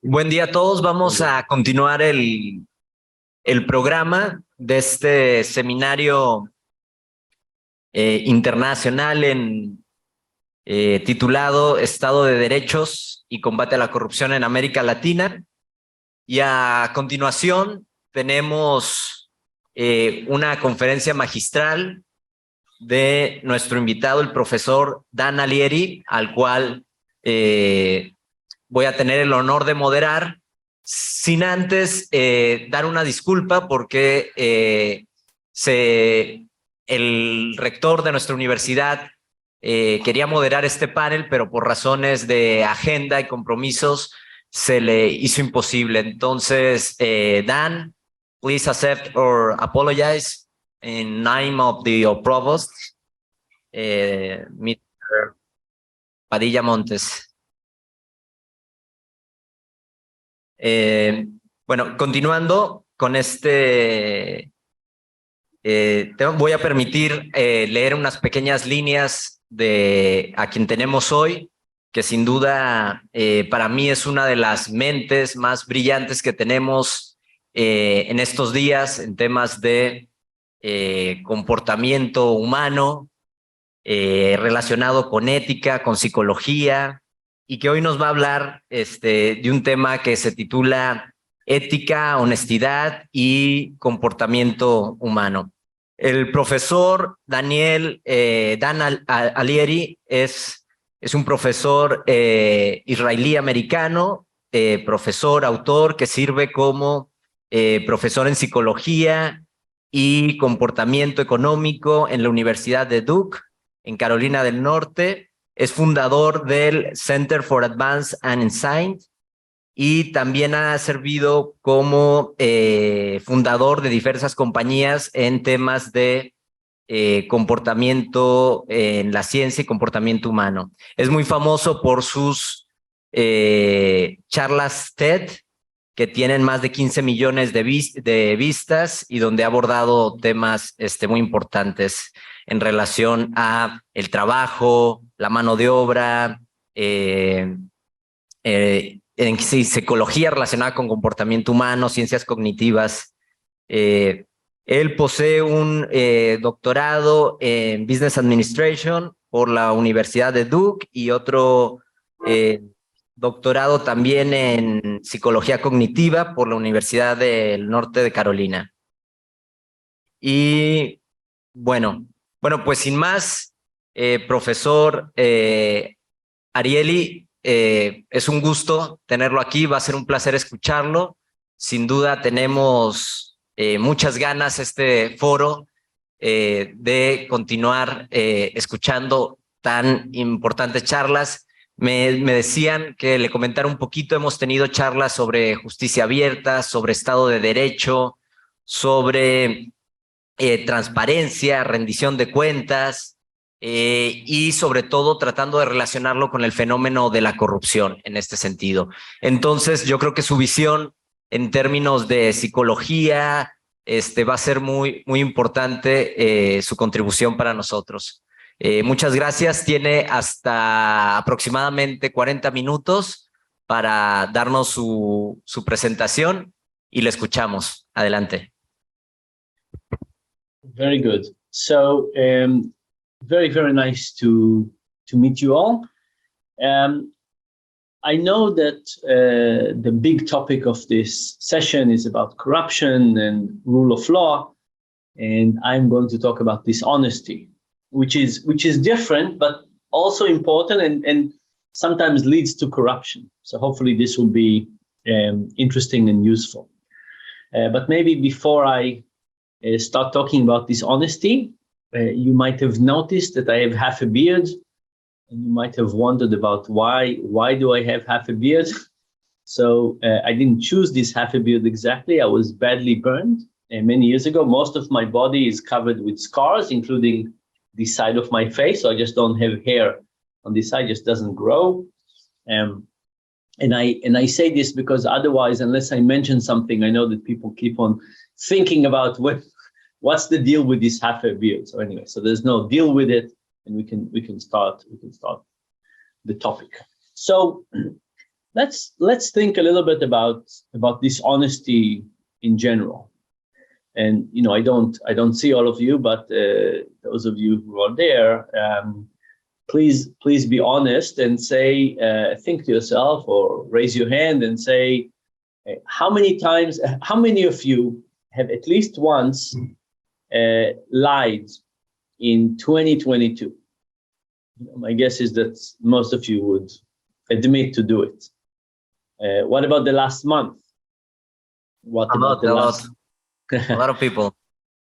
Buen día a todos. Vamos a continuar el programa de este seminario internacional titulado Estado de Derechos y Combate a la Corrupción en América Latina. Y a continuación tenemos una conferencia magistral de nuestro invitado, el profesor Dan Ariely, al cual voy a tener el honor de moderar, sin antes dar una disculpa porque el rector de nuestra universidad quería moderar este panel, pero por razones de agenda y compromisos se le hizo imposible. Entonces, Dan, please accept or apologize in name of the provost, Mr. Padilla Montes. Bueno, continuando con este voy a permitir leer unas pequeñas líneas de a quien tenemos hoy, que sin duda para mí es una de las mentes más brillantes que tenemos en estos días en temas de comportamiento humano, relacionado con ética, con psicología, y que hoy nos va a hablar de un tema que se titula Ética, honestidad y comportamiento humano. El profesor Dan Ariely es un profesor israelí-americano, profesor, autor, que sirve como profesor en psicología y comportamiento económico en la Universidad de Duke, en Carolina del Norte. Es fundador del Center for Advanced and Hindsight y también ha servido como fundador de diversas compañías en temas de comportamiento en la ciencia y comportamiento humano. Es muy famoso por sus charlas TED, que tienen más de 15 millones de vistas y donde ha abordado temas muy importantes en relación a el trabajo, la mano de obra, en psicología relacionada con comportamiento humano, ciencias cognitivas. Él posee un doctorado en Business Administration por la Universidad de Duke y otro doctorado también en psicología cognitiva por la Universidad del Norte de Carolina. Y bueno, pues sin más, profesor Ariely, es un gusto tenerlo aquí, va a ser un placer escucharlo. Sin duda tenemos muchas ganas este foro de continuar escuchando tan importantes charlas. Me decían que le comentara un poquito, hemos tenido charlas sobre justicia abierta, sobre Estado de Derecho, sobre transparencia, rendición de cuentas, y sobre todo tratando de relacionarlo con el fenómeno de la corrupción en este sentido. Entonces, yo creo que su visión en términos de psicología va a ser muy importante su contribución para nosotros. Muchas gracias. Tiene hasta aproximadamente 40 minutos para darnos su presentación y le escuchamos. Adelante. Very good. So, very nice to meet you all. I know that the big topic of this session is about corruption and rule of law, and I'm going to talk about dishonesty, which is different but also important and sometimes leads to corruption. So hopefully this will be interesting and useful. But maybe before I start talking about dishonesty, you might have noticed that I have half a beard, and you might have wondered about why do I have half a beard? So I didn't choose this half a beard exactly. I was badly burned many years ago. Most of my body is covered with scars, including the side of my face. So I just don't have hair on this side; just doesn't grow. And I say this because otherwise, unless I mention something, I know that people keep on thinking about what's the deal with this half a beard. So anyway, so there's no deal with it, and we can start the topic. So let's think a little bit about dishonesty in general. And I don't see all of you, but those of you who are there, please be honest and say, think to yourself or raise your hand and say, how many of you have at least once lied in 2022? My guess is that most of you would admit to do it. What about the last month? What about the last? A lot of people.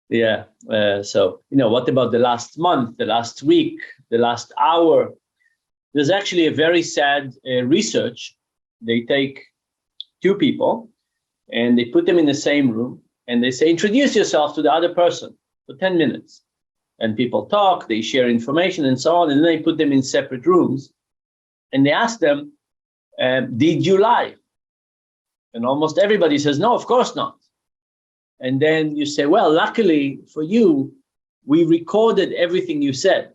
Yeah. So, what about the last month, the last week, the last hour? There's actually a very sad research. They take two people and they put them in the same room and they say, introduce yourself to the other person for 10 minutes. And people talk, they share information and so on. And then they put them in separate rooms and they ask them, did you lie? And almost everybody says, no, of course not. And then you say, well, luckily for you, we recorded everything you said.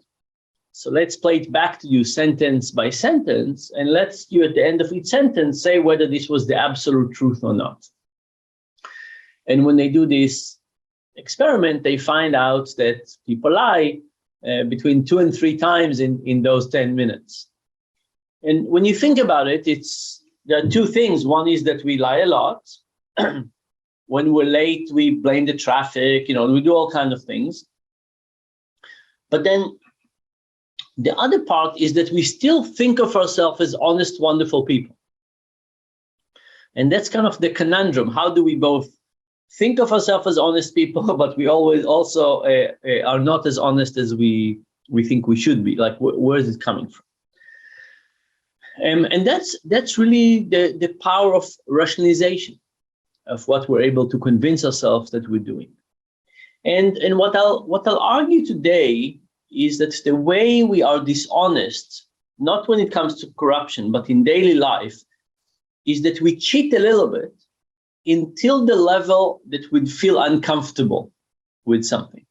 So let's play it back to you sentence by sentence, and let's you at the end of each sentence say whether this was the absolute truth or not. And when they do this experiment, they find out that people lie between 2 and 3 times in those 10 minutes. And when you think about it, there are two things. One is that we lie a lot. When we're late, we blame the traffic, we do all kinds of things. But then the other part is that we still think of ourselves as honest, wonderful people. And that's kind of the conundrum. How do we both think of ourselves as honest people, but we always also are not as honest as we think we should be? Like, where is it coming from? And that's really the power of rationalization, of what we're able to convince ourselves that we're doing. And what I'll argue today is that the way we are dishonest, not when it comes to corruption, but in daily life, is that we cheat a little bit until the level that we'd feel uncomfortable with something.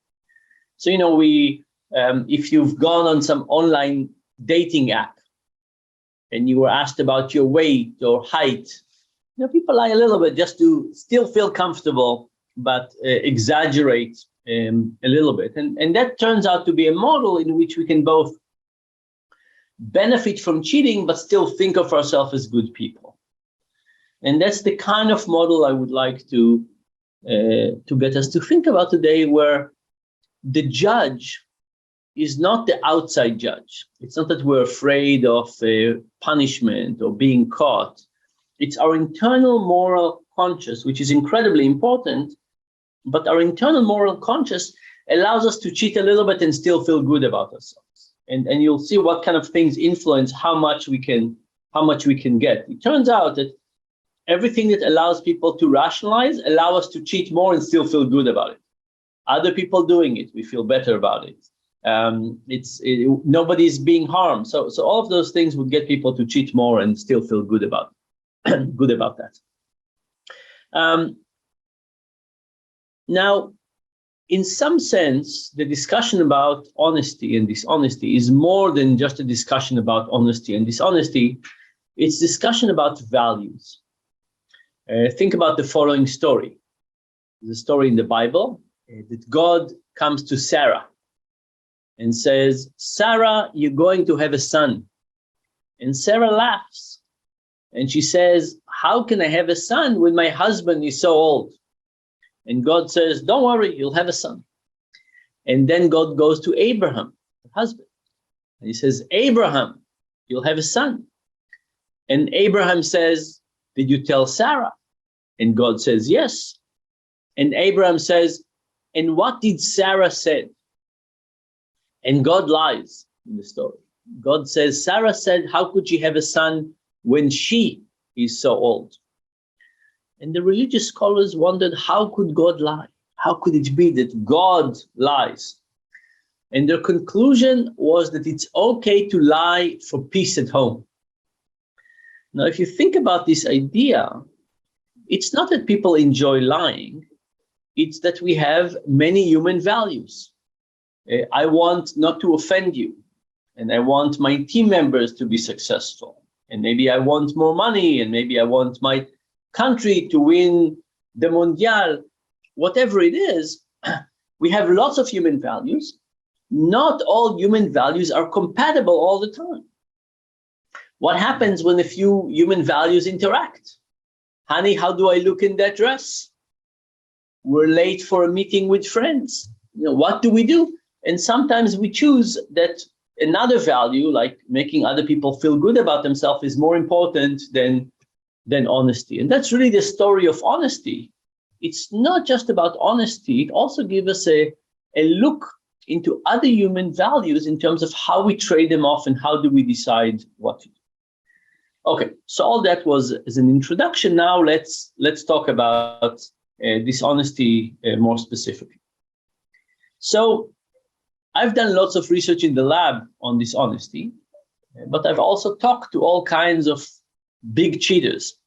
So, if you've gone on some online dating app and you were asked about your weight or height, people lie a little bit just to still feel comfortable, but exaggerate a little bit. And that turns out to be a model in which we can both benefit from cheating, but still think of ourselves as good people. And that's the kind of model I would like to get us to think about today, where the judge is not the outside judge. It's not that we're afraid of punishment or being caught. It's our internal moral conscience, which is incredibly important, but our internal moral conscience allows us to cheat a little bit and still feel good about ourselves. And you'll see what kind of things influence how much we can get. It turns out that everything that allows people to rationalize allow us to cheat more and still feel good about it. Other people doing it, we feel better about it. Nobody's being harmed. So all of those things would get people to cheat more and still feel good about that. Now, in some sense, the discussion about honesty and dishonesty is more than just a discussion about honesty and dishonesty. It's discussion about values. Think about the following story. There's a story in the Bible that God comes to Sarah and says, Sarah, you're going to have a son. And Sarah laughs. And she says, how can I have a son when my husband is so old? And God says, don't worry, you'll have a son. And then God goes to Abraham, her husband. And he says, Abraham, you'll have a son. And Abraham says, did you tell Sarah? And God says, yes. And Abraham says, and what did Sarah say? And God lies in the story. God says, Sarah said, how could she have a son when she is so old? And the religious scholars wondered, how could God lie? How could it be that God lies? And their conclusion was that it's okay to lie for peace at home. Now, if you think about this idea, it's not that people enjoy lying, it's that we have many human values. I want not to offend you, and I want my team members to be successful. and maybe I want more money, and maybe I want my country to win the Mondial, whatever it is. We have lots of human values. Not all human values are compatible all the time. What happens when a few human values interact? Honey, how do I look in that dress? We're late for a meeting with friends. What do we do? And sometimes we choose that another value, like making other people feel good about themselves, is more important than honesty. And that's really the story of honesty. It's not just about honesty. It also gives us a look into other human values in terms of how we trade them off and how do we decide what to do. Okay, so all that was as an introduction. Now let's talk about dishonesty more specifically. So I've done lots of research in the lab on dishonesty, but I've also talked to all kinds of big cheaters.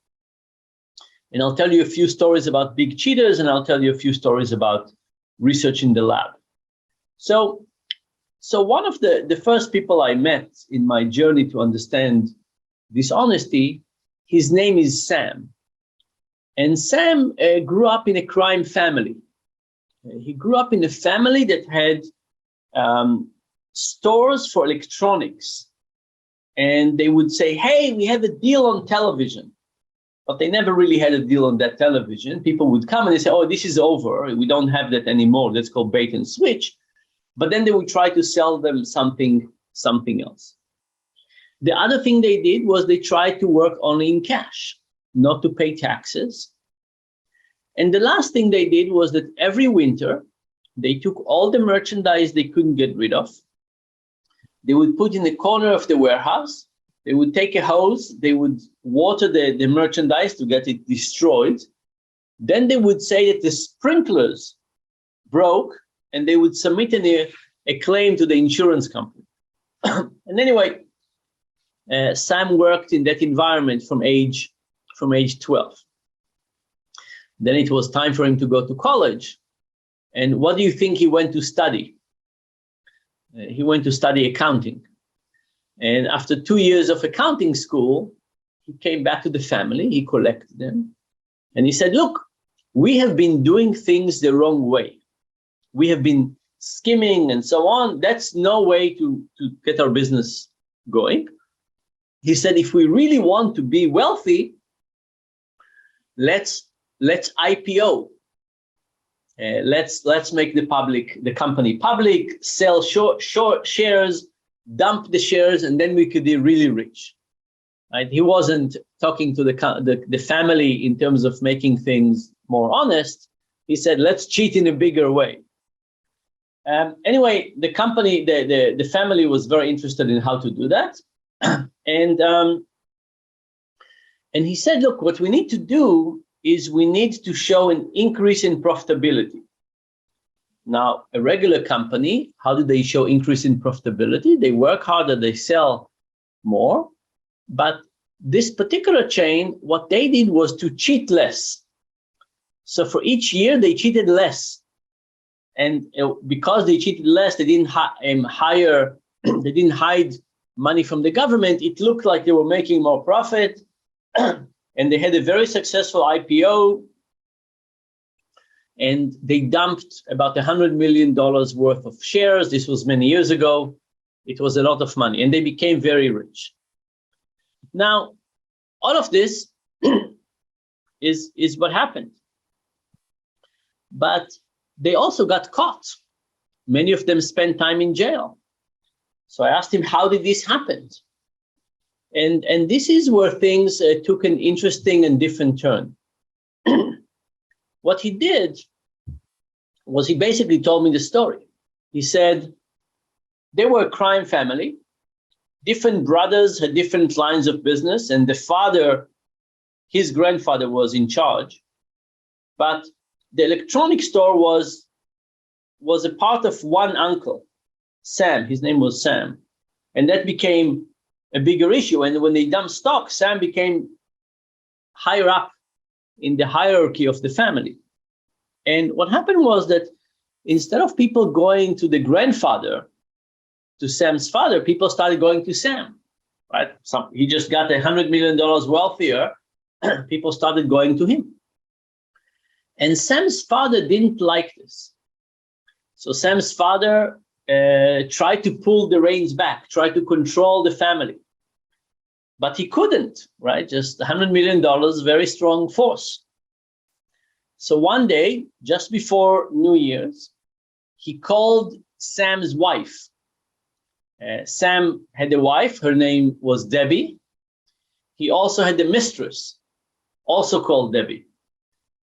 And I'll tell you a few stories about big cheaters, and I'll tell you a few stories about research in the lab. So one of the first people I met in my journey to understand dishonesty, his name is Sam. And Sam grew up in a crime family. He grew up in a family that had stores for electronics. And they would say, hey, we have a deal on television. But they never really had a deal on that television. People would come and they say, oh, this is over. We don't have that anymore. Let's go bait and switch. But then they would try to sell them something else. The other thing they did was they tried to work only in cash, not to pay taxes. And the last thing they did was that every winter, they took all the merchandise they couldn't get rid of. They would put in the corner of the warehouse. They would take a hose, they would water the merchandise to get it destroyed. Then they would say that the sprinklers broke, and they would submit a claim to the insurance company. And anyway, Sam worked in that environment from age 12. Then it was time for him to go to college. And what do you think he went to study? He went to study accounting. And after 2 years of accounting school, he came back to the family, he collected them, and he said, look, we have been doing things the wrong way. We have been skimming and so on. That's no way to get our business going. He said, if we really want to be wealthy, let's IPO. Let's make the company public, sell short shares, dump the shares, and then we could be really rich. Right? He wasn't talking to the family in terms of making things more honest. He said, let's cheat in a bigger way. Anyway, the company, the family was very interested in how to do that. And he said, look, what we need to do is we need to show an increase in profitability. Now, a regular company, how do they show increase in profitability? They work harder, they sell more. But this particular chain, what they did was to cheat less. So for each year, they cheated less. And because they cheated less, they didn't they didn't hide money from the government. It looked like they were making more profit. And they had a very successful IPO. And they dumped about $100 million worth of shares. This was many years ago. It was a lot of money, and they became very rich. Now, all of this is what happened. But they also got caught. Many of them spent time in jail. So I asked him, how did this happen? And this is where things took an interesting and different turn. What he did was he basically told me the story. He said, they were a crime family. Different brothers had different lines of business, and the father, his grandfather, was in charge. But the electronic store was a part of one uncle, Sam. His name was Sam. And that became a bigger issue. And when they dumped stock, Sam became higher up in the hierarchy of the family. And what happened was that instead of people going to the grandfather, to Sam's father, people started going to Sam. right? He just got $100 million wealthier. People started going to him. And Sam's father didn't like this. So Sam's father tried to pull the reins back, tried to control the family. But he couldn't, right? Just $100 million, very strong force. So one day, just before New Year's, he called Sam's wife. Sam had a wife, her name was Debbie. He also had a mistress, also called Debbie.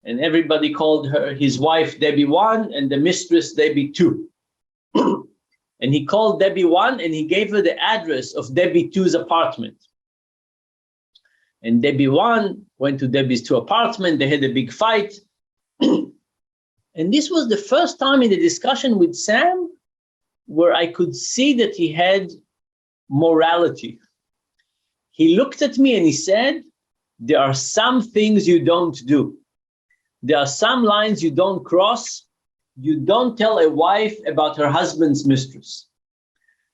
And everybody called her, his wife, Debbie 1, and the mistress, Debbie 2. And he called Debbie 1, and he gave her the address of Debbie 2's apartment. And Debbie 1 went to Debbie's 2 apartment. They had a big fight. And this was the first time in the discussion with Sam where I could see that he had morality. He looked at me and he said, there are some things you don't do. There are some lines you don't cross. You don't tell a wife about her husband's mistress.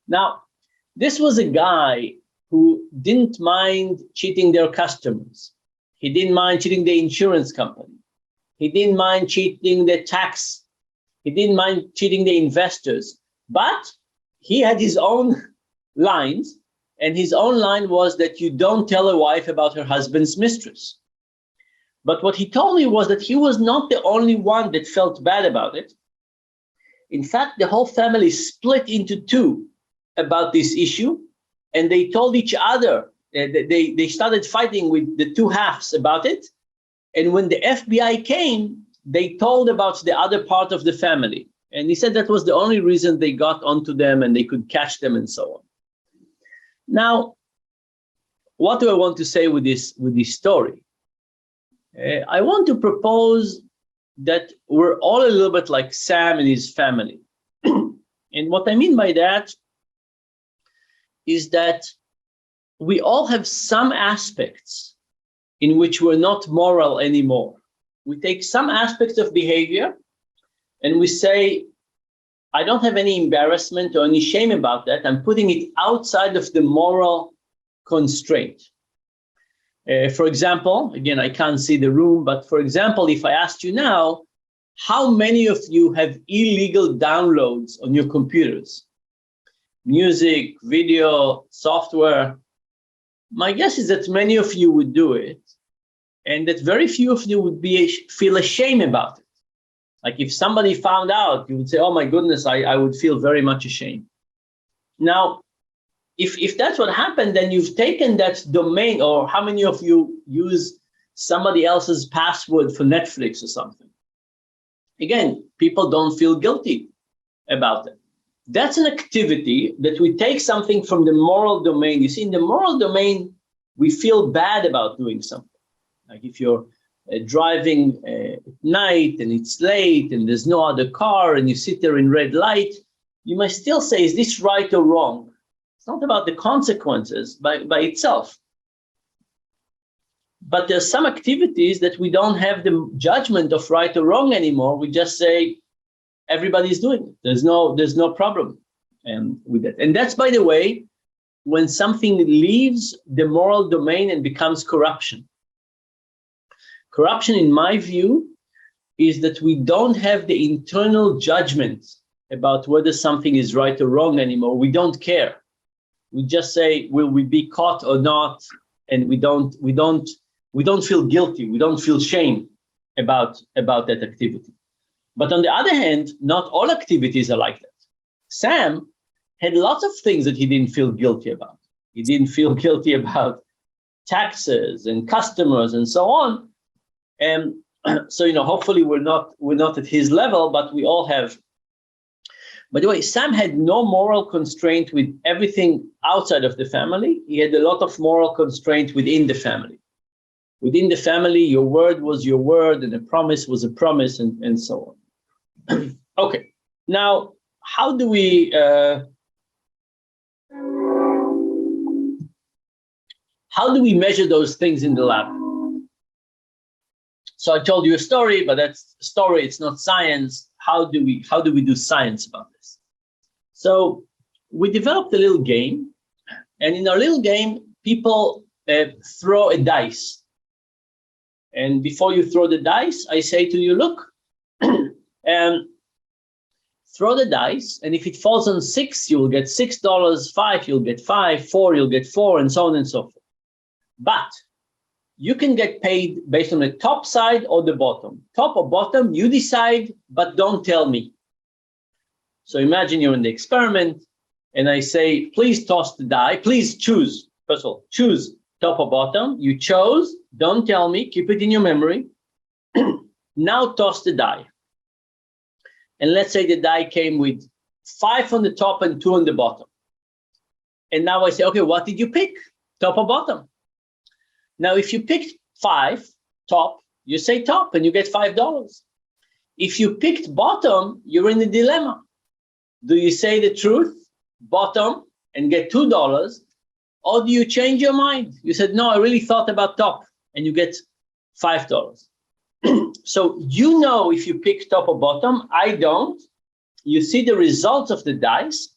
Now, this was a guy who didn't mind cheating their customers. He didn't mind cheating the insurance company. He didn't mind cheating the tax. He didn't mind cheating the investors. But he had his own lines, and his own line was that you don't tell a wife about her husband's mistress. But what he told me was that he was not the only one that felt bad about it. In fact, the whole family split into two about this issue, and they told each other, they started fighting with the two halves about it. And when the FBI came, they told about the other part of the family. And he said that was the only reason they got onto them and they could catch them and so on. Now, what do I want to say with this story? I want to propose that we're all a little bit like Sam and his family. And what I mean by that is that we all have some aspects in which we're not moral anymore. We take some aspects of behavior and we say, I don't have any embarrassment or any shame about that. I'm putting it outside of the moral constraint. For example, again, I can't see the room, but for example, if I asked you now, how many of you have illegal downloads on your computers? Music, video, software. My guess is that many of you would do it, and that very few of you would feel ashamed about it. Like if somebody found out, you would say, oh my goodness, I would feel very much ashamed. Now, if that's what happened, then you've taken that domain, or how many of you use somebody else's password for Netflix or something? Again, people don't feel guilty about it. That's an activity that we take something from the moral domain. You see, in the moral domain, we feel bad about doing something. Like if you're driving at night and it's late and there's no other car and you sit there in red light, you might still say, is this right or wrong? It's not about the consequences by itself. But there's some activities that we don't have the judgment of right or wrong anymore. We just say, everybody's doing it. There's no problem with that. And that's, by the way, when something leaves the moral domain and becomes corruption. Corruption, in my view, is that we don't have the internal judgment about whether something is right or wrong anymore. We don't care. We just say, will we be caught or not? And we don't feel guilty. We don't feel shame about that activity. But on the other hand, not all activities are like that. Sam had lots of things that he didn't feel guilty about. He didn't feel guilty about taxes and customers and so on. And so, hopefully we're not at his level, but we all have. By the way, Sam had no moral constraint with everything outside of the family. He had a lot of moral constraint within the family. Within the family, your word was your word and a promise was a promise and so on. Okay, now, how do we measure those things in the lab? So I told you a story, but that's a story, it's not science. How do we do science about this? So we developed a little game And in our little game, people throw a dice. And before you throw the dice, I say to you, look, throw the dice, and if it falls on 6, you'll get $6, 5, you'll get 5, 4, you'll get 4, and so on and so forth. But you can get paid based on the top side or the bottom. Top or bottom, you decide, but don't tell me. So imagine you're in the experiment, and I say, please toss the die, please choose. First of all, choose top or bottom. You chose, don't tell me, keep it in your memory. Now toss the die. And let's say the die came with 5 on the top and 2 on the bottom. And now I say, okay, what did you pick? Top or bottom? Now, if you picked 5, top, you say top and you get $5. If you picked bottom, you're in a dilemma. Do you say the truth, bottom, and get $2? Or do you change your mind? You said, no, I really thought about top, and you get $5. So you know if you pick top or bottom, I don't. You see the results of the dice.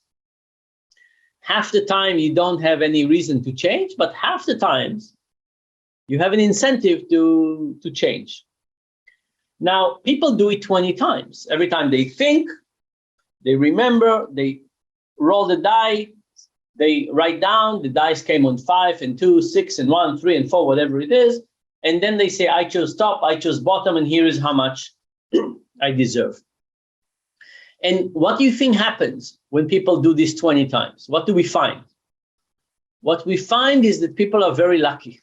Half the time you don't have any reason to change, but half the times you have an incentive to change. Now, people do it 20 times. Every time they think, they remember, they roll the die, they write down, the dice came on 5 and 2, 6 and 1, 3 and 4, whatever it is. And then they say, I chose top, I chose bottom, and here is how much I deserve. And what do you think happens when people do this 20 times? What do we find? What we find is that people are very lucky.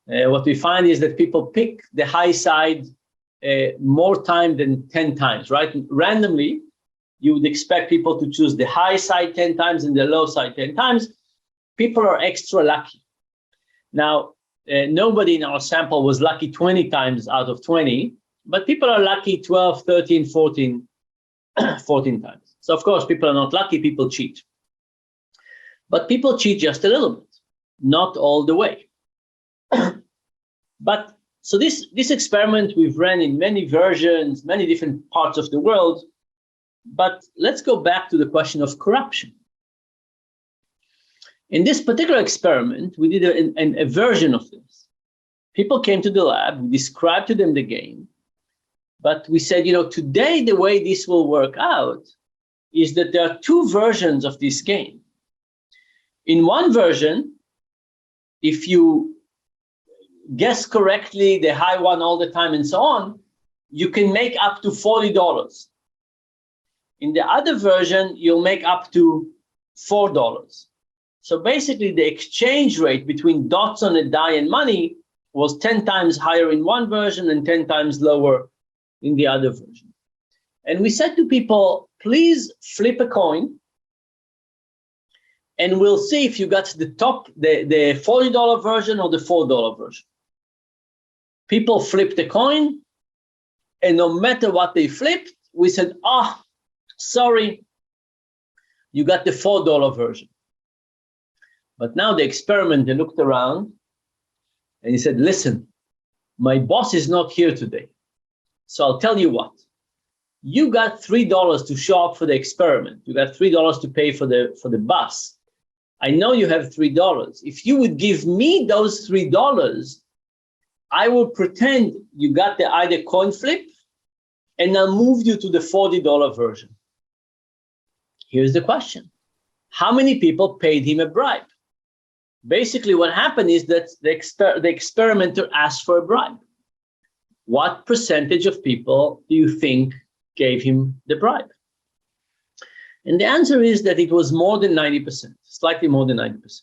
What we find is that people pick the high side more time than 10 times, right? Randomly, you would expect people to choose the high side 10 times and the low side 10 times. People are extra lucky. Now, nobody in our sample was lucky 20 times out of 20, but people are lucky 12, 13, 14 times. So of course, people are not lucky, people cheat. But people cheat just a little bit, not all the way. But so this experiment we've ran in many versions, many different parts of the world. But let's go back to the question of corruption. In this particular experiment, we did a version of this. People came to the lab, we described to them the game, but we said, today the way this will work out is that there are 2 versions of this game. In one version, if you guess correctly, the high one all the time and so on, you can make up to $40. In the other version, you'll make up to $4. So basically, the exchange rate between dots on a die and money was 10 times higher in one version and 10 times lower in the other version. And we said to people, please flip a coin, and we'll see if you got the $40 version or the $4 version. People flipped the coin, and no matter what they flipped, we said, sorry, you got the $4 version. But now the experimenter looked around and he said, listen, my boss is not here today. So I'll tell you what, you got $3 to show up for the experiment. You got $3 to pay for the bus. I know you have $3. If you would give me those $3, I will pretend you got the either coin flip, and I'll move you to the $40 version. Here's the question. How many people paid him a bribe? Basically, what happened is that the experimenter asked for a bribe. What percentage of people do you think gave him the bribe? And the answer is that it was more than 90%, slightly more than 90%.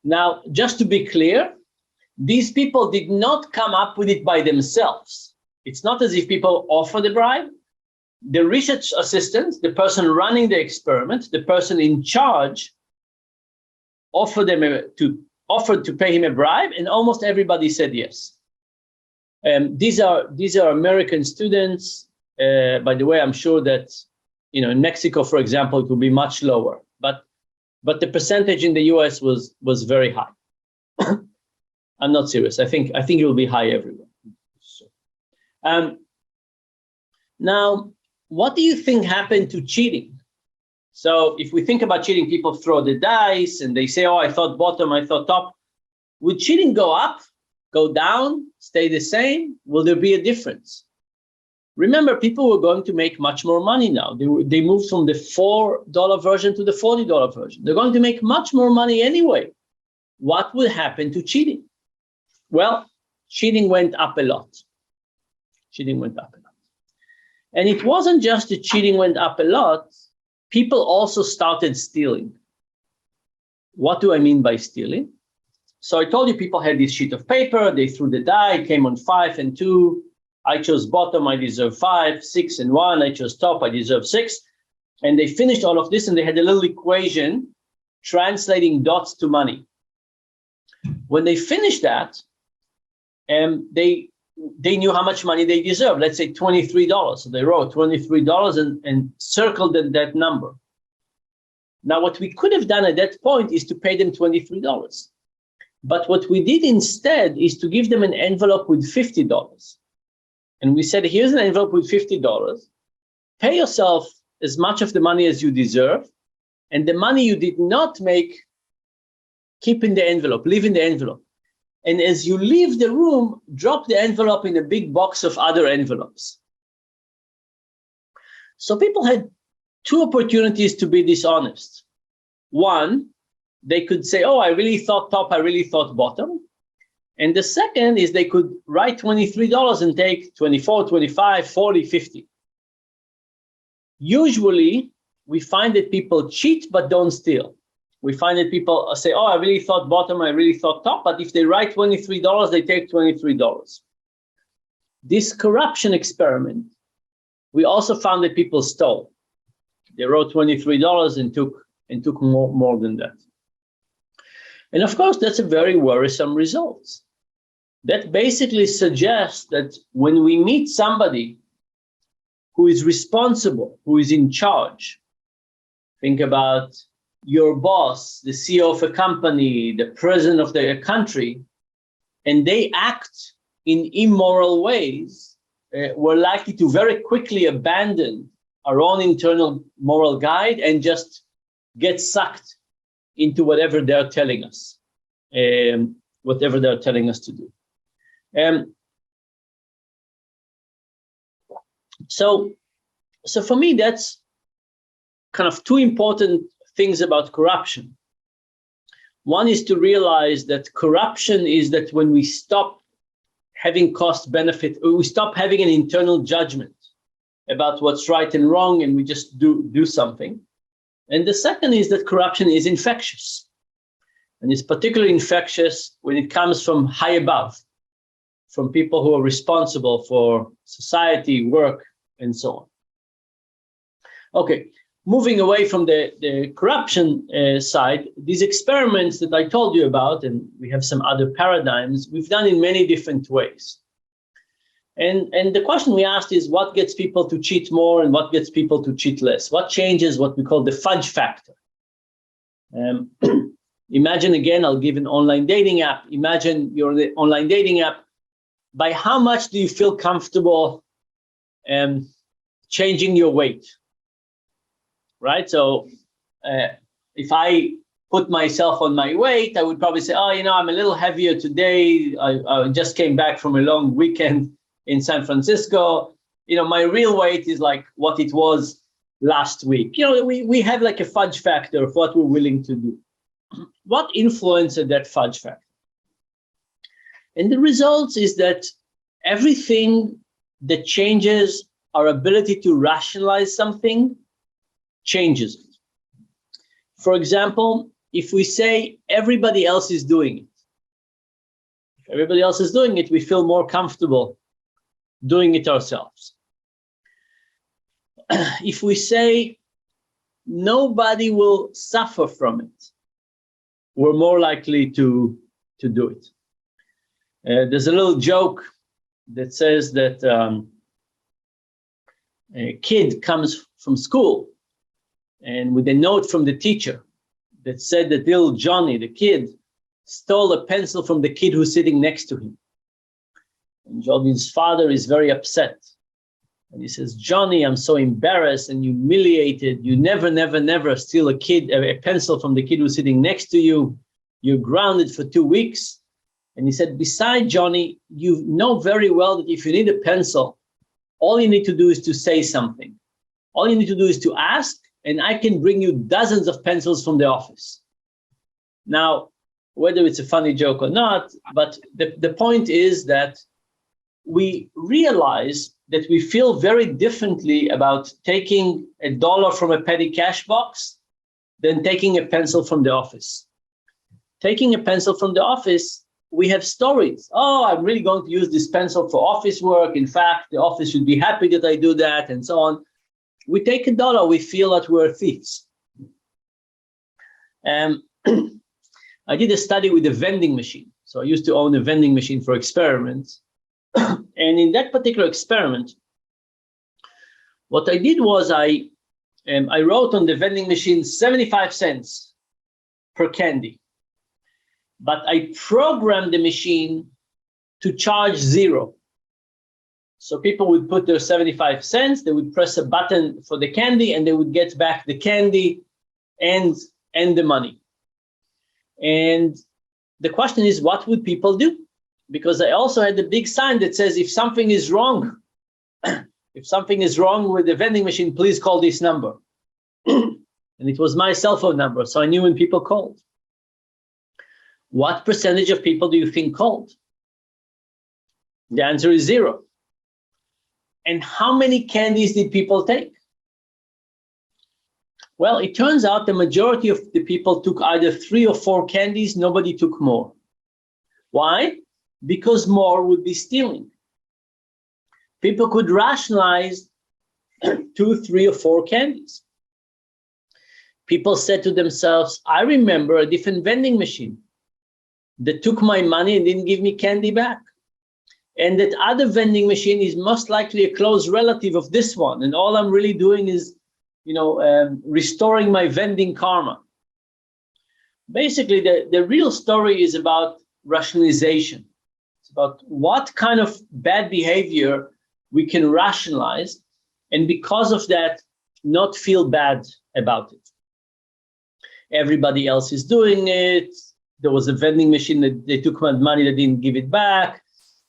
Now, just to be clear, these people did not come up with it by themselves. It's not as if people offer the bribe. The research assistant, the person running the experiment, the person in charge, offered to pay him a bribe, and almost everybody said yes. These are American students. By the way, I'm sure that in Mexico, for example, it will be much lower, but the percentage in the US was very high. I'm not serious. I think it will be high everywhere. Now, what do you think happened to cheating? So if we think about cheating, people throw the dice and they say, oh, I thought bottom, I thought top. Would cheating go up, go down, stay the same? Will there be a difference? Remember, people were going to make much more money now. They moved from the $4 version to the $40 version. They're going to make much more money anyway. What will happen to cheating? Well, cheating went up a lot. Cheating went up a lot. And it wasn't just that cheating went up a lot. People also started stealing. What do I mean by stealing? So I told you people had this sheet of paper. They threw the die, it came on 5 and 2. I chose bottom, I deserve 5, 6 and 1. I chose top, I deserve 6. And they finished all of this and they had a little equation translating dots to money. When they finished that, they knew how much money they deserved. Let's say $23. So they wrote $23 and circled that number. Now, what we could have done at that point is to pay them $23. But what we did instead is to give them an envelope with $50. And we said, here's an envelope with $50. Pay yourself as much of the money as you deserve. And the money you did not make, keep in the envelope, leave in the envelope. And as you leave the room, drop the envelope in a big box of other envelopes. So people had two opportunities to be dishonest. One, they could say, oh, I really thought top, I really thought bottom. And the second is they could write $23 and take 24, 25, 40, 50. Usually, we find that people cheat but don't steal. We find that people say, oh, I really thought bottom, I really thought top, but if they write $23, they take $23. This corruption experiment, we also found that people stole. They wrote $23 and took more than that. And of course, that's a very worrisome result. That basically suggests that when we meet somebody who is responsible, who is in charge, think about your boss, the CEO of a company, the president of a country, and they act in immoral ways, we're likely to very quickly abandon our own internal moral guide and just get sucked into whatever they're telling us, whatever they're telling us to do. So for me, that's kind of two important things about corruption. One is to realize that corruption is that when we stop having cost benefit, or we stop having an internal judgment about what's right and wrong, and we just do something. And the second is that corruption is infectious. And it's particularly infectious when it comes from high above, from people who are responsible for society, work, and so on. Okay, moving away from the corruption side, these experiments that I told you about, and we have some other paradigms, we've done in many different ways. And the question we asked is, what gets people to cheat more and what gets people to cheat less? What changes what we call the fudge factor? Imagine, again, I'll give an online dating app. Imagine you're in the online dating app. By how much do you feel comfortable changing your weight? Right? So if I put myself on my weight, I would probably say, oh, I'm a little heavier today. I just came back from a long weekend in San Francisco. My real weight is like what it was last week. We have like a fudge factor of what we're willing to do. What influenced that fudge factor? And the results is that everything that changes our ability to rationalize something changes it. For example, if we say everybody else is doing it, if everybody else is doing it, we feel more comfortable doing it ourselves. If we say nobody will suffer from it, we're more likely to do it. There's a little joke that says that a kid comes from school and with a note from the teacher that said that little Johnny, the kid, stole a pencil from the kid who's sitting next to him. And Johnny's father is very upset. And he says, Johnny, I'm so embarrassed and humiliated. You never steal a pencil from the kid who's sitting next to you. You're grounded for 2 weeks. And he said, besides, Johnny, you know very well that if you need a pencil, all you need to do is to say something. All you need to do is to ask, and I can bring you dozens of pencils from the office. Now, whether it's a funny joke or not, but the point is that we realize that we feel very differently about taking $1 from a petty cash box than taking a pencil from the office. Taking a pencil from the office, we have stories. Oh, I'm really going to use this pencil for office work. In fact, the office should be happy that I do that, and so on. We take $1, we feel that we're thieves. I did a study with a vending machine. So I used to own a vending machine for experiments. And in that particular experiment, what I did was I wrote on the vending machine 75 cents per candy. But I programmed the machine to charge 0. So people would put their 75 cents, they would press a button for the candy, and they would get back the candy and the money. And the question is, what would people do? Because I also had the big sign that says, if something is wrong, if something is wrong with the vending machine, please call this number. And it was my cell phone number, so I knew when people called. What percentage of people do you think called? The answer is 0. And how many candies did people take? Well, it turns out the majority of the people took either 3 or 4 candies. Nobody took more. Why? Because more would be stealing. People could rationalize 2, 3, or 4 candies. People said to themselves, I remember a different vending machine that took my money and didn't give me candy back. And that other vending machine is most likely a close relative of this one. And all I'm really doing is, restoring my vending karma. Basically, the real story is about rationalization. It's about what kind of bad behavior we can rationalize, and because of that, not feel bad about it. Everybody else is doing it. There was a vending machine that they took my money, they didn't give it back.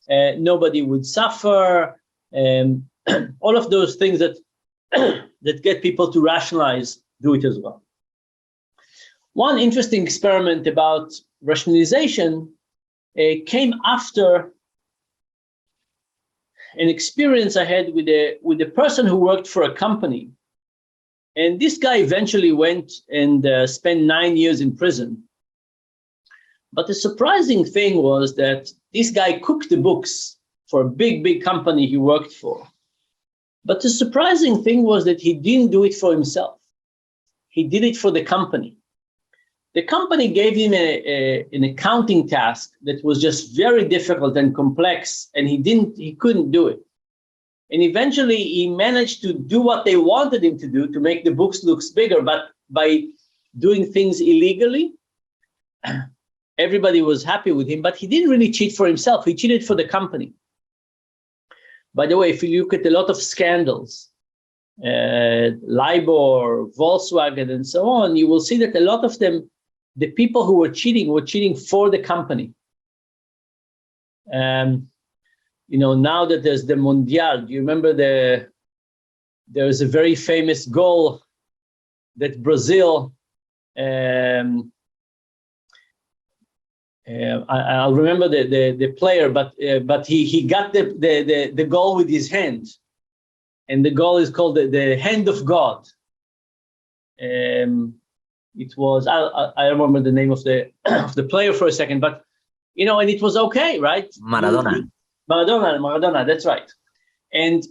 Nobody would suffer. All of those things that that get people to rationalize, do it as well. One interesting experiment about rationalization came after an experience I had with a person who worked for a company. And this guy eventually went and spent 9 years in prison. But the surprising thing was that this guy cooked the books for a big company he worked for. But the surprising thing was that he didn't do it for himself. He did it for the company. The company gave him an accounting task that was just very difficult and complex, and he couldn't do it. And eventually he managed to do what they wanted him to do to make the books look bigger, but by doing things illegally, everybody was happy with him, but he didn't really cheat for himself. He cheated for the company. By the way, if you look at a lot of scandals, LIBOR, Volkswagen, and so on, you will see that a lot of them, the people who were cheating for the company. Now that there's the Mondial, do you remember there's a very famous goal that Brazil, I'll remember the player, but he got the goal with his hand, and the goal is called the hand of God. It was I remember the name of the player for a second, but and it was okay, right? Maradona, that's right. And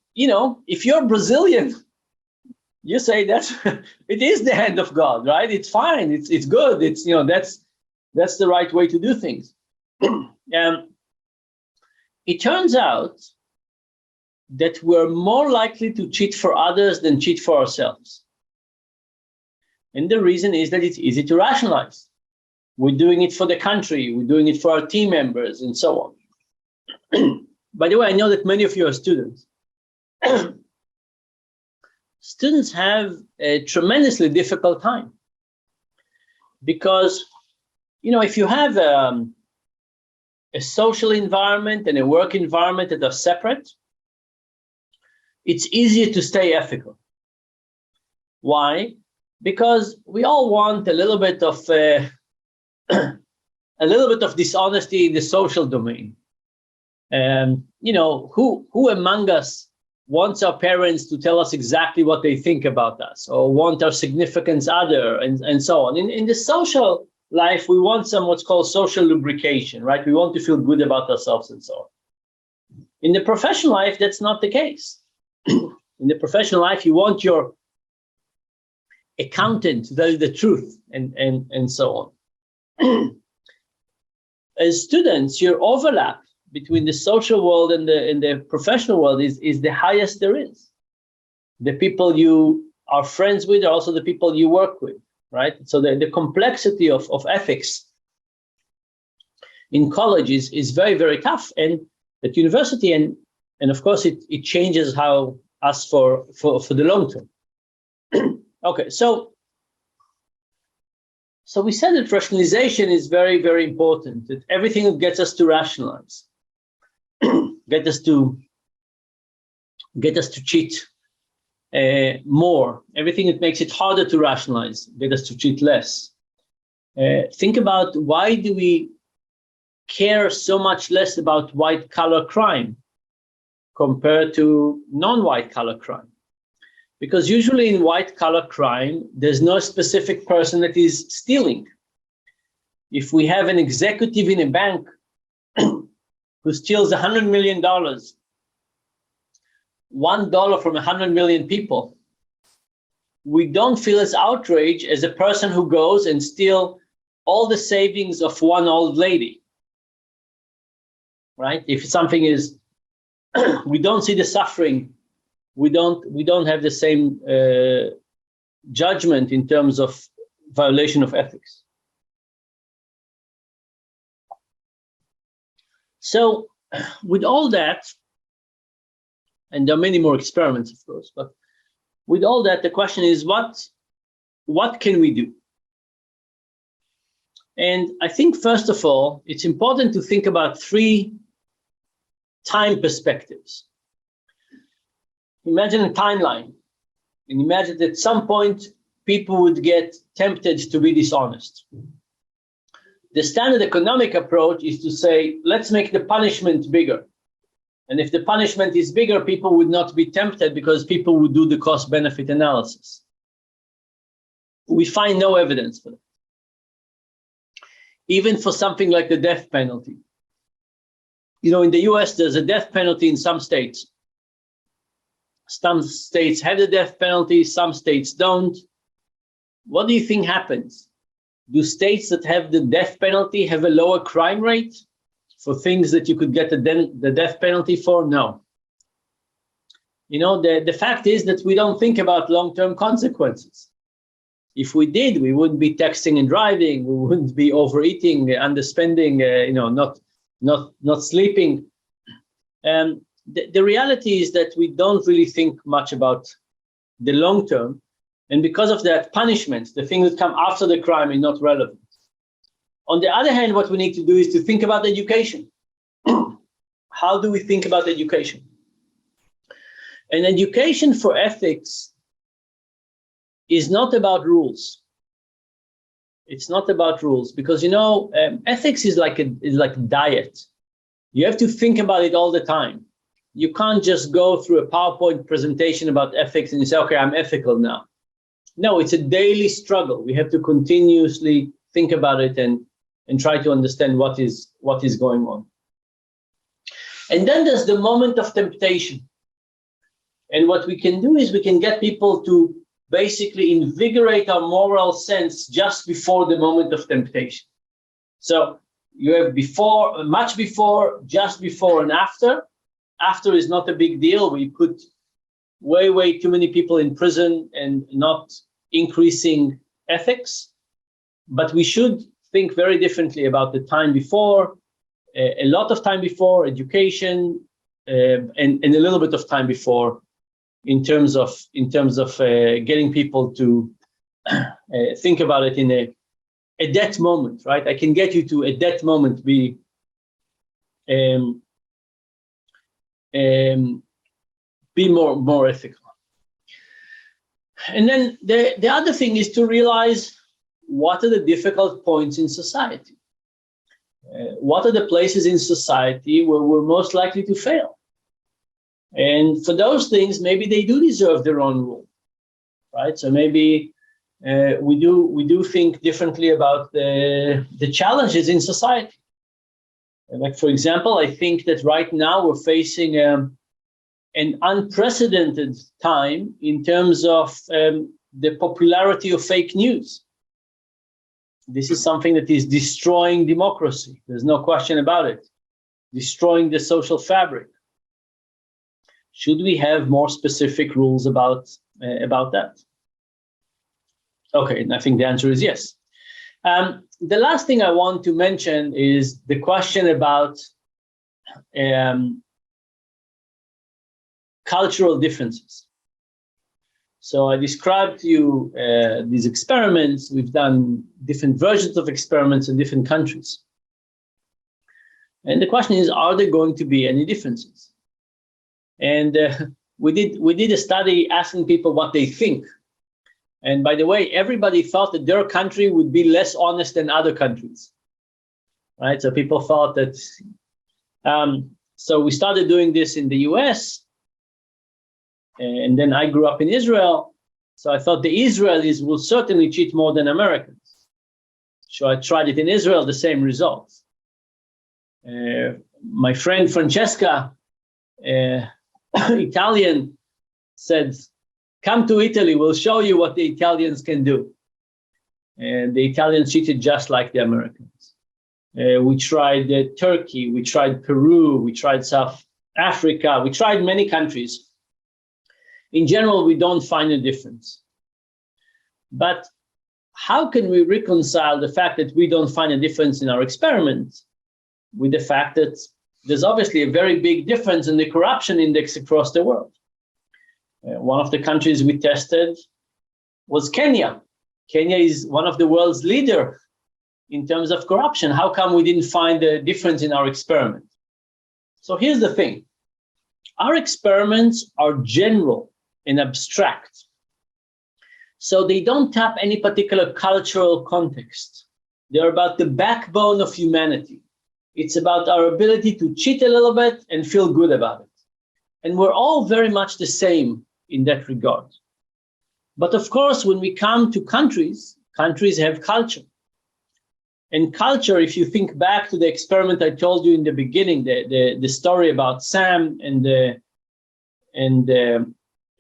if you're Brazilian, you say that it is the hand of God, right? It's fine, it's good, that's the right way to do things. It turns out that we're more likely to cheat for others than cheat for ourselves. And the reason is that it's easy to rationalize. We're doing it for the country, we're doing it for our team members, and so on. By the way, I know that many of you are students. students have a tremendously difficult time. Because, you know, if you have a social environment and a work environment that are separate, it's easier to stay ethical. Why? Because we all want a little bit of dishonesty in the social domain. You know, who among us wants our parents to tell us exactly what they think about us, or want our significant other, and so on. In the social life, we want some what's called social lubrication, right? We want to feel good about ourselves and so on. In the professional life, that's not the case. In the professional life, you want your accountant to tell you the truth, and so on. As students, your overlap between the social world and the professional world is the highest there is. The people you are friends with are also the people you work with, right? So the complexity of ethics in college is very, very tough, and at university, and of course it changes how us for the long term. Okay, so we said that rationalization is very, very important, that everything that gets us to rationalize, get us to cheat more, everything that makes it harder to rationalize, get us to cheat less. Think about, why do we care so much less about white collar crime compared to non-white collar crime? Because usually in white collar crime, there's no specific person that is stealing. If we have an executive in a bank who steals $100 million, $1 from 100 million people, we don't feel as outraged as a person who goes and steals all the savings of one old lady, right? If something is, we don't see the suffering, we don't have the same judgment in terms of violation of ethics. So with all that, and there are many more experiments, of course, but with all that, the question is, what can we do? And I think, first of all, it's important to think about 3 time perspectives. Imagine a timeline, and imagine that at some point people would get tempted to be dishonest. The standard economic approach is to say, let's make the punishment bigger. And if the punishment is bigger, people would not be tempted because people would do the cost-benefit analysis. We find no evidence for that. Even for something like the death penalty. You know, in the US, there's a death penalty in some states. Some states have the death penalty, some states don't. What do you think happens? Do states that have the death penalty have a lower crime rate for things that you could get the death penalty for? No. You know, the fact is that we don't think about long-term consequences. If we did, we wouldn't be texting and driving, we wouldn't be overeating, underspending, you know, not sleeping. The reality is that we don't really think much about the long term, and because of that, punishment, the things that come after the crime, is not relevant. On the other hand, what we need to do is to think about education. How do we think about education? And education for ethics is not about rules. It's not about rules, because, you know, ethics is like a diet. You have to think about it all the time. You can't just go through a PowerPoint presentation about ethics and you say, okay, I'm ethical now. No, it's a daily struggle. We have to continuously think about it and try to understand what is going on. And then there's the moment of temptation. And what we can do is we can get people to basically invigorate our moral sense just before the moment of temptation. So you have before, much before, just before, and after. After is not a big deal. We put way too many people in prison and not increasing ethics. But we should think very differently about the time before, a lot of time before, education, and a little bit of time before in terms of getting people to think about it in at that moment, right? I can get you to at that moment be more ethical. And then the other thing is to realize what are the difficult points in society. What are the places in society where we're most likely to fail? And for those things, maybe they do deserve their own rule, right? So maybe we do think differently about the challenges in society. Like, for example, I think that right now we're facing an unprecedented time in terms of the popularity of fake news. This is something that is destroying democracy. There's no question about it. Destroying the social fabric. Should we have more specific rules about that? Okay, and I think the answer is yes. The last thing I want to mention is the question about cultural differences. So I described to you these experiments. We've done different versions of experiments in different countries. And the question is, are there going to be any differences? And we did a study asking people what they think. And by the way, everybody thought that their country would be less honest than other countries, right? So people thought that, so we started doing this in the US, and then I grew up in Israel. So I thought the Israelis will certainly cheat more than Americans. So I tried it in Israel, the same results. My friend Francesca, Italian, said, come to Italy, we'll show you what the Italians can do. And the Italians cheated just like the Americans. We tried Turkey, we tried Peru, we tried South Africa, we tried many countries. In general, we don't find a difference. But how can we reconcile the fact that we don't find a difference in our experiments with the fact that there's obviously a very big difference in the corruption index across the world? One of the countries we tested was Kenya. Kenya is one of the world's leader in terms of corruption. How come we didn't find a difference in our experiment? So here's the thing. Our experiments are general and abstract. So they don't tap any particular cultural context. They're about the backbone of humanity. It's about our ability to cheat a little bit and feel good about it. And we're all very much the same in that regard. But of course, when we come to countries, countries have culture. And culture, if you think back to the experiment I told you in the beginning, the story about Sam and the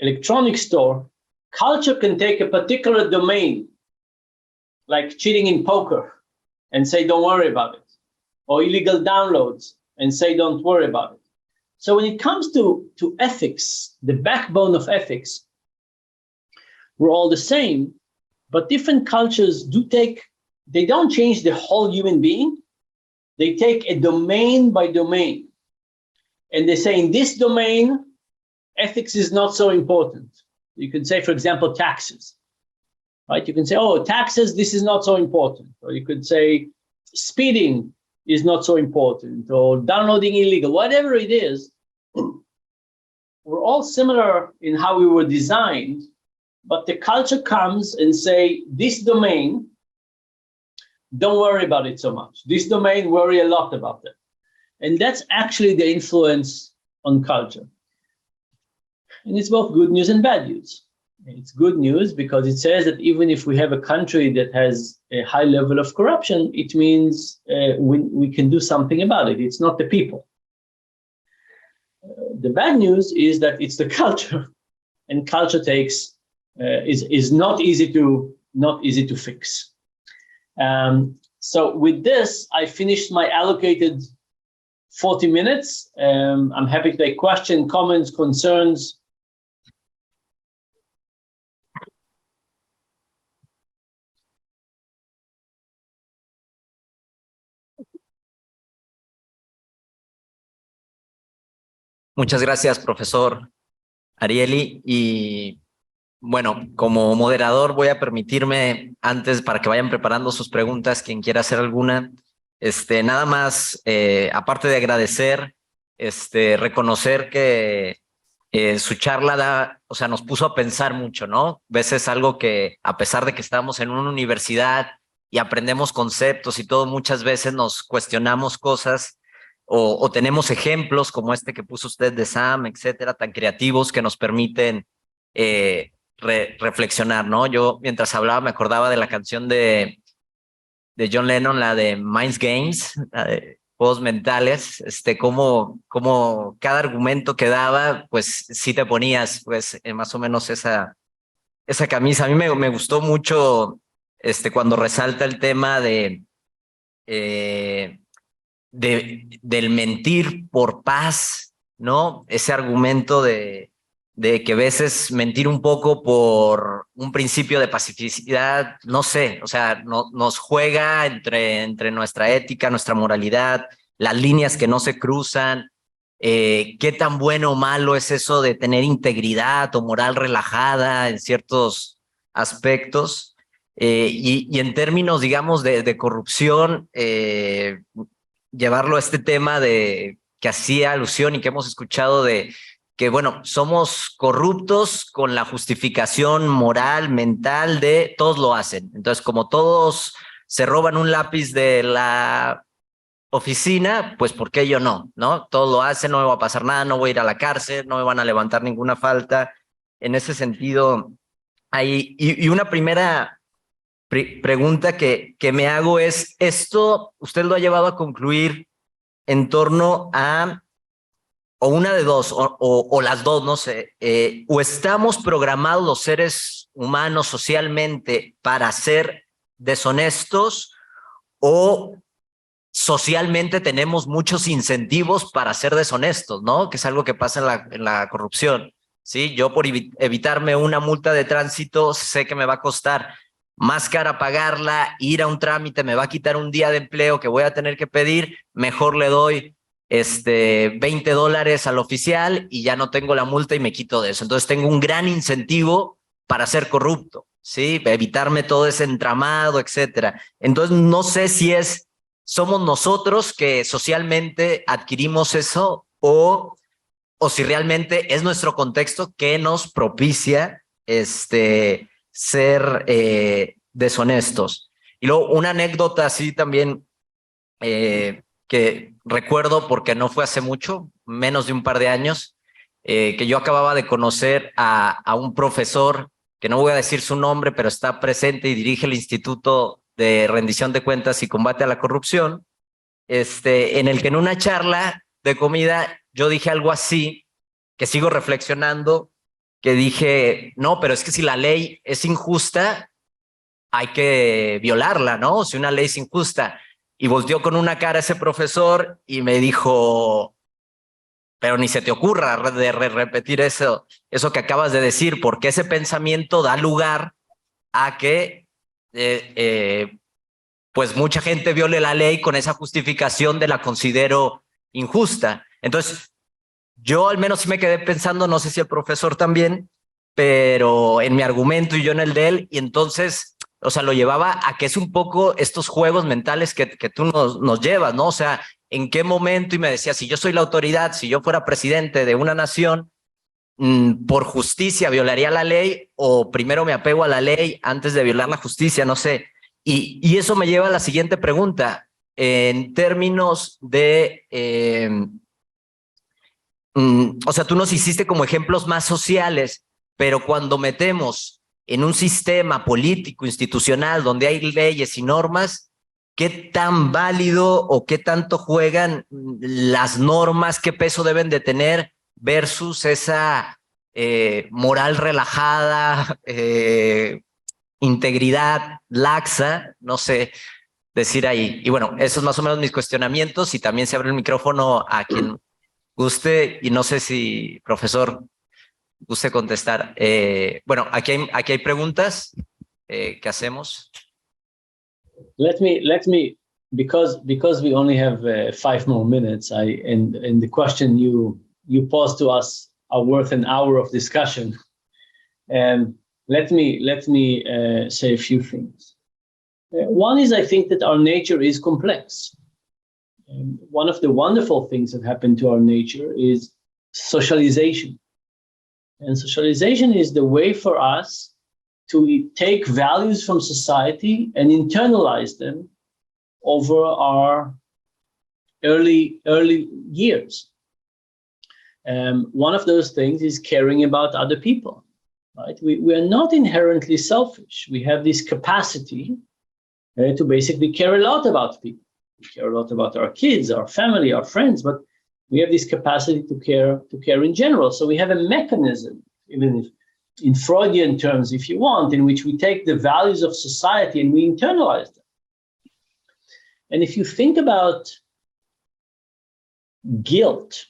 electronics store, culture can take a particular domain, like cheating in poker, and say, don't worry about it. Or illegal downloads, and say, don't worry about it. So when it comes to ethics, the backbone of ethics, we're all the same, but different cultures they don't change the whole human being. They take a domain by domain. And they say, in this domain, ethics is not so important. You could say, for example, taxes, right? You can say, oh, taxes, this is not so important. Or you could say, speeding is not so important, or downloading illegal, whatever it is. We're all similar in how we were designed, but the culture comes and say, this domain, don't worry about it so much. This domain, worry a lot about it. And that's actually the influence on culture. And it's both good news and bad news. It's good news because it says that even if we have a country that has a high level of corruption, it means we can do something about it. It's not the people. The bad news is that it's the culture, and culture is not easy to fix. So with this, I finished my allocated 40 minutes. I'm happy to take questions, comments, concerns. Muchas gracias, profesor Ariely, y bueno, como moderador voy a permitirme, antes para que vayan preparando sus preguntas, quien quiera hacer alguna, nada más, aparte de agradecer, reconocer que su charla o sea, nos puso a pensar mucho, ¿no? A veces algo que, a pesar de que estamos en una universidad y aprendemos conceptos y todo, muchas veces nos cuestionamos cosas o tenemos ejemplos como este que puso usted de Sam, etcétera, tan creativos que nos permiten reflexionar, ¿no? Yo, mientras hablaba, me acordaba de la canción de John Lennon, la de Mind Games, la de juegos mentales, como cada argumento que daba, pues sí te ponías, pues más o menos esa camisa. A mí me gustó mucho cuando resalta el tema del mentir por paz, ¿no? Ese argumento de que a veces mentir un poco por un principio de pacificidad, no sé, o sea, nos juega entre nuestra ética, nuestra moralidad, las líneas que no se cruzan, qué tan bueno o malo es eso de tener integridad o moral relajada en ciertos aspectos. Y en términos, digamos, de corrupción, llevarlo a este tema de que hacía alusión y que hemos escuchado de que, bueno, somos corruptos con la justificación moral, mental de todos lo hacen. Entonces, como todos se roban un lápiz de la oficina, pues ¿por qué yo no? ¿No? Todos lo hacen, no me va a pasar nada, no voy a ir a la cárcel, no me van a levantar ninguna falta. En ese sentido, y una primera pregunta que me hago es, ¿esto usted lo ha llevado a concluir en torno a, o una de dos, o las dos, no sé, o estamos programados los seres humanos socialmente para ser deshonestos, o socialmente tenemos muchos incentivos para ser deshonestos, ¿no? Que es algo que pasa en la corrupción, ¿sí? Yo por evitarme una multa de tránsito sé que me va a costar más cara pagarla, ir a un trámite, me va a quitar un día de empleo que voy a tener que pedir, mejor le doy $20 al oficial y ya no tengo la multa y me quito de eso. Entonces tengo un gran incentivo para ser corrupto, ¿sí? Evitarme todo ese entramado, etcétera. Entonces no sé si somos nosotros que socialmente adquirimos eso o si realmente es nuestro contexto que nos propicia ser deshonestos. Y luego una anécdota así también que recuerdo porque no fue hace mucho, menos de un par de años, que yo acababa de conocer a un profesor, que no voy a decir su nombre, pero está presente y dirige el Instituto de Rendición de Cuentas y Combate a la Corrupción, en el que en una charla de comida yo dije algo así, que sigo reflexionando, que dije, no, pero es que si la ley es injusta, hay que violarla, ¿no? Si una ley es injusta. Y volteó con una cara ese profesor y me dijo, pero ni se te ocurra de repetir eso que acabas de decir, porque ese pensamiento da lugar a que pues mucha gente viole la ley con esa justificación de la considero injusta. Entonces, yo al menos sí me quedé pensando, no sé si el profesor también, pero en mi argumento y yo en el de él, y entonces, o sea, lo llevaba a que es un poco estos juegos mentales que tú nos llevas, ¿no? O sea, ¿en qué momento? Y me decía, si yo soy la autoridad, si yo fuera presidente de una nación, por justicia violaría la ley o primero me apego a la ley antes de violar la justicia, no sé. Y eso me lleva a la siguiente pregunta. En términos de, o sea, tú nos hiciste como ejemplos más sociales, pero cuando metemos en un sistema político, institucional, donde hay leyes y normas, ¿qué tan válido o qué tanto juegan las normas, qué peso deben de tener versus esa moral relajada, integridad laxa, no sé decir ahí? Y bueno, esos más o menos mis cuestionamientos, y también se abre el micrófono a quien guste, y no sé si, profesor, guste contestar. Bueno, aquí hay preguntas que hacemos. Let me, because we only have 5 more minutes, and the question you posed to us are worth an hour of discussion. Let me say a few things. One is, I think that our nature is complex. One of the wonderful things that happen to our nature is socialization. And socialization is the way for us to take values from society and internalize them over our early years. One of those things is caring about other people, right? We are not inherently selfish. We have this capacity to basically care a lot about people. We care a lot about our kids, our family, our friends, but we have this capacity to care in general. So we have a mechanism, even if in Freudian terms, if you want, in which we take the values of society and we internalize them. And if you think about guilt,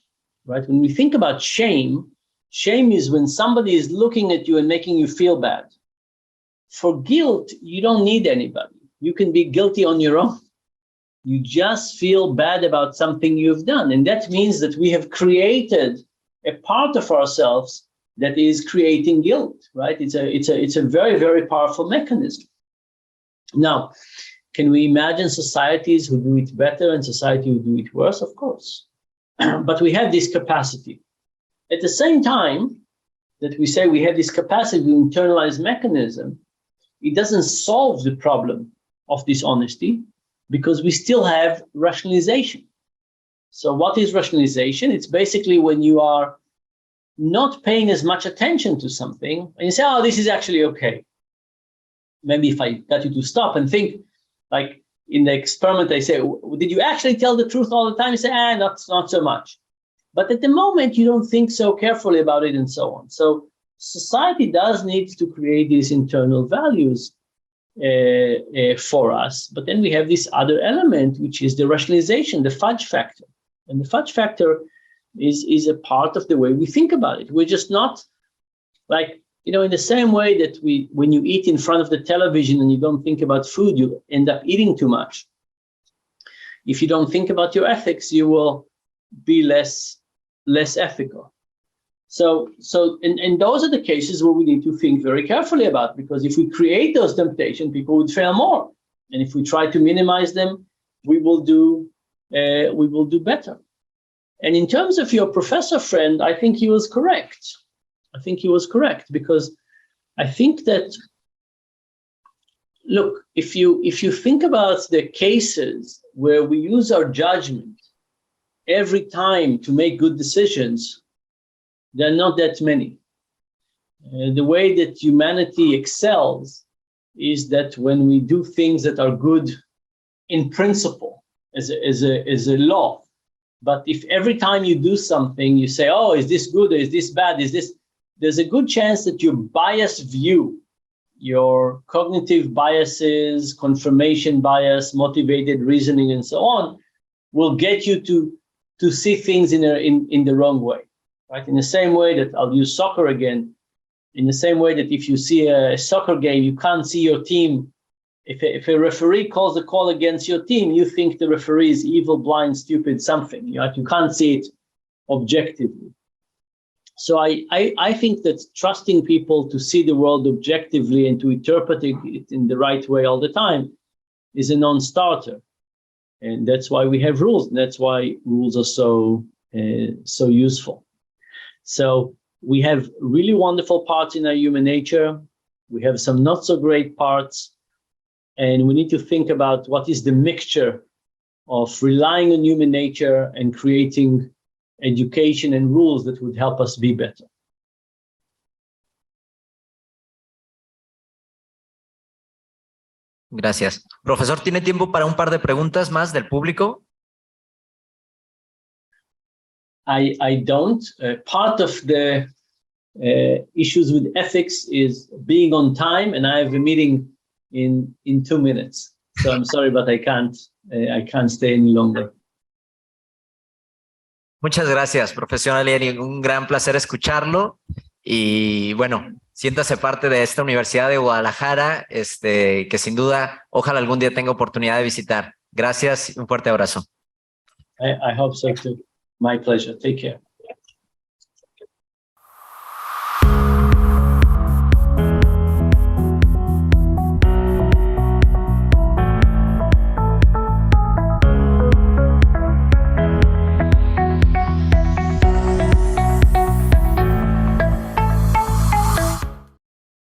right? When we think about shame, shame is when somebody is looking at you and making you feel bad. For guilt, you don't need anybody. You can be guilty on your own. You just feel bad about something you've done. And that means that we have created a part of ourselves that is creating guilt, right? It's a very, very powerful mechanism. Now, can we imagine societies who do it better and society who do it worse? Of course. But we have this capacity. At the same time that we say we have this capacity to internalize mechanism, it doesn't solve the problem of dishonesty, because we still have rationalization. So what is rationalization? It's basically when you are not paying as much attention to something and you say, oh, this is actually okay. Maybe if I got you to stop and think, like in the experiment, they say, did you actually tell the truth all the time? You say, not so much. But at the moment, you don't think so carefully about it and so on. So society does need to create these internal values for us. But then we have this other element, which is the rationalization, the fudge factor. And the fudge factor is a part of the way we think about it. We're just not like, in the same way that when you eat in front of the television and you don't think about food, you end up eating too much. If you don't think about your ethics, you will be less ethical. So those are the cases where we need to think very carefully about, because if we create those temptations, people would fail more. And if we try to minimize them, we will do better. And in terms of your professor friend, I think he was correct. Because I think that, look, if you think about the cases where we use our judgment every time to make good decisions, there are not that many. The way that humanity excels is that when we do things that are good in principle, as a law, but if every time you do something, you say, oh, is this good or is this bad? There's a good chance that your biased view, your cognitive biases, confirmation bias, motivated reasoning, and so on, will get you to see things in the wrong way. Right? In the same way that I'll use soccer again, in the same way that if you see a soccer game, you can't see your team. If a referee calls a call against your team, you think the referee is evil, blind, stupid, something. You can't see it objectively. So I think that trusting people to see the world objectively and to interpret it in the right way all the time is a non-starter. And that's why we have rules. And that's why rules are so useful. So we have really wonderful parts in our human nature. We have some not so great parts. And we need to think about what is the mixture of relying on human nature and creating education and rules that would help us be better. Gracias. Profesor, ¿tiene tiempo para un par de preguntas más del público? I don't. Part of the issues with ethics is being on time, and I have a meeting in 2 minutes. So I'm sorry, but I can't stay any longer. Muchas gracias, profesor Ariely. Un gran placer escucharlo. Y bueno, siéntase parte de esta Universidad de Guadalajara, que sin duda, ojalá algún día tenga oportunidad de visitar. Gracias y un fuerte abrazo. I hope so too. My pleasure. Take care.